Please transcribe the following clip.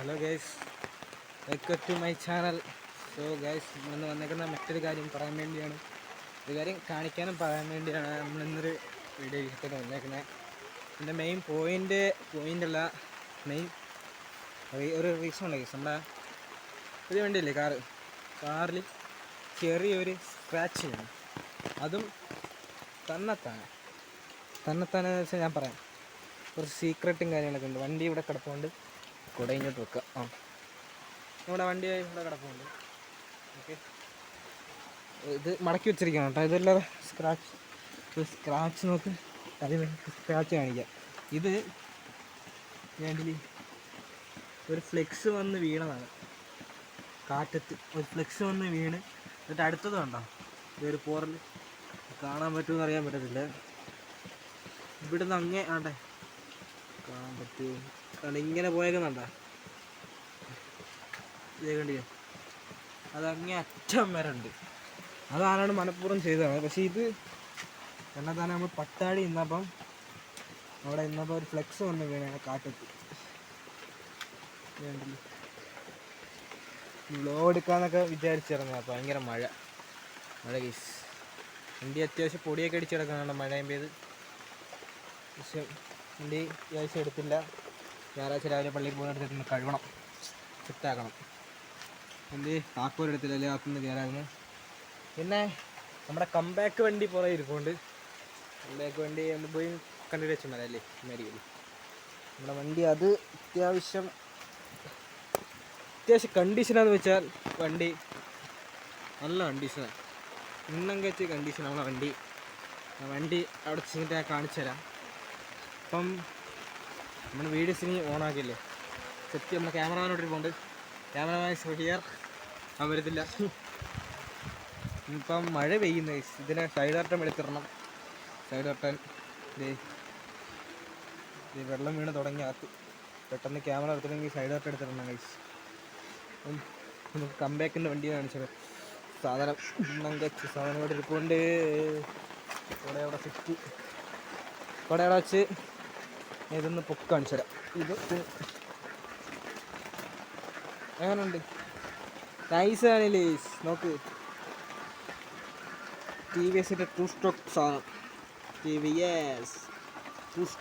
Hello guys, welcome to my channel. So guys, ഇന്ന് വന്നേക്കുന്ന മറ്റൊരു കാര്യം പറയാൻ വേണ്ടിയാണ്. ഒരു കാര്യം കാണിക്കാനും പറയാൻ വേണ്ടിയാണ് നമ്മളിന്നൊരു വീഡിയോ എടുത്തിട്ട് വന്നേക്കുന്നത്. എൻ്റെ മെയിൻ പോയിൻ്റല്ല, മെയിൻ ഒരു റീസൺ ഉണ്ട് ഗൈസ്. നമ്മുടെ ഇത് വണ്ടിയില്ലേ, കാറിൽ ചെറിയൊരു സ്ക്രാച്ച് ചെയ്യണം. അതും തന്നെത്താനെന്ന് വെച്ചാൽ ഞാൻ പറയാം. കുറച്ച് സീക്രട്ടും കാര്യങ്ങളൊക്കെ ഉണ്ട്. വണ്ടി ഇവിടെ കിടപ്പുണ്ട്, കുടയിങ്ങോട്ട് വെക്കുക. നമ്മുടെ വണ്ടി ഇവിടെ കിടപ്പുണ്ട്. ഓക്കെ, ഇത് മടക്കി വെച്ചിരിക്കണം കേട്ടോ. ഇതെല്ലാം സ്ക്രാച്ച് നോക്ക്, അതിന് സ്ക്രാച്ച് കാണിക്കാം. ഇത് വേണ്ടി ഒരു ഫ്ലെക്സ് വന്ന് വീണതാണ്. കാറ്റത്ത് ഒരു ഫ്ലെക്സ് വന്ന് വീണ്, എന്നിട്ട് അടുത്തത് കണ്ടോ, ഇതൊരു പോറൽ കാണാൻ പറ്റുമെന്ന് അറിയാൻ പറ്റത്തില്ല. ഇവിടുന്ന് അങ്ങേ ആണ്ടേ കാണാൻ പറ്റുമോ, കാരണം ഇങ്ങനെ പോയേക്കുന്നുണ്ടോ, ഇതേ കണ്ടിയോ, അതങ്ങേ അറ്റം വരെ ഉണ്ട്. അതാരാണ് മനഃപൂർവ്വം ചെയ്തതാണ്. പക്ഷേ ഇത് തന്നെ നമ്മൾ പട്ടാടി ഇന്നപ്പം ഒരു ഫ്ലെക്സ് വന്ന് വീണാണ് കാറ്റത്ത്. വ്ലോഗ് എടുക്കാന്നൊക്കെ വിചാരിച്ചിരുന്നത്. അപ്പോൾ ഭയങ്കര മഴ കേസ്. വണ്ടി അത്യാവശ്യം പൊടിയൊക്കെ അടിച്ച് കിടക്കുന്നുണ്ട് മഴയും പെയ്ത്. പക്ഷെ വണ്ടി അത്യാവശ്യം എടുത്തില്ല. ഞായറാഴ്ച രാവിലെ പള്ളിയിൽ പോകുന്ന എടുത്തിട്ട് കഴുകണം, സെറ്റാക്കണം. വണ്ടി താക്കോലെടുത്തില്ല, അല്ലേ അകത്തുനിന്ന് കയറായിരുന്നു. പിന്നെ നമ്മുടെ കംബാക്ക് വണ്ടി പുറകെ ഇരിക്കുന്നുണ്ട്. കംബാക്ക് വണ്ടി നമ്മൾ പോയി കണ്ടിട്ട് വെച്ചാൽ മതി അല്ലേ, മേടിക്കില്ല നമ്മുടെ വണ്ടി. അത് അത്യാവശ്യം കണ്ടീഷനാന്ന് വെച്ചാൽ വണ്ടി നല്ല കണ്ടീഷനാണ്. ഇന്നങ്കച്ച് കണ്ടീഷനാണ് വണ്ടി അവിടെ ചെന്നിട്ട് ഞാൻ കാണിച്ചു തരാം. അപ്പം നമ്മൾ വീഡിയോസിന് ഓണാക്കില്ലേ, സെറ്റ് നമ്മുടെ ക്യാമറമാനോട്ടിരിപ്പുണ്ട്. ക്യാമറമാൻ ഹിയർ, അവൻ വരത്തില്ല. ഇപ്പം മഴ പെയ്യുന്ന ഇതിനെ സൈഡ് കർട്ടൻ എടുത്തിടണം. സൈഡ് കർട്ടൻ വെള്ളം വീണ് തുടങ്ങി അകത്ത്. പെട്ടെന്ന് ക്യാമറ എടുത്തില്ലെങ്കിൽ സൈഡ് കർട്ടൻ എടുത്തിടണം ഗൈസ്. നമുക്ക് കംബാക്കിൻ്റെ വണ്ടി കാണിച്ചത് സാധനം ഇവിടെ ഇരിപ്പുണ്ട്. കുടയുടെ ഫിറ്റ് കുടയുടെ വെച്ച് ഇതൊന്ന് പൊക്ക് കാണിച്ചു തരാം. ഇത് എങ്ങനെയുണ്ട്? നൈസ് ആണല്ലേ, നോക്ക്. ടി വി എസിൻ്റെ 2 സ്ട്രോക്ക് സാധനം. T V S 2 stroke.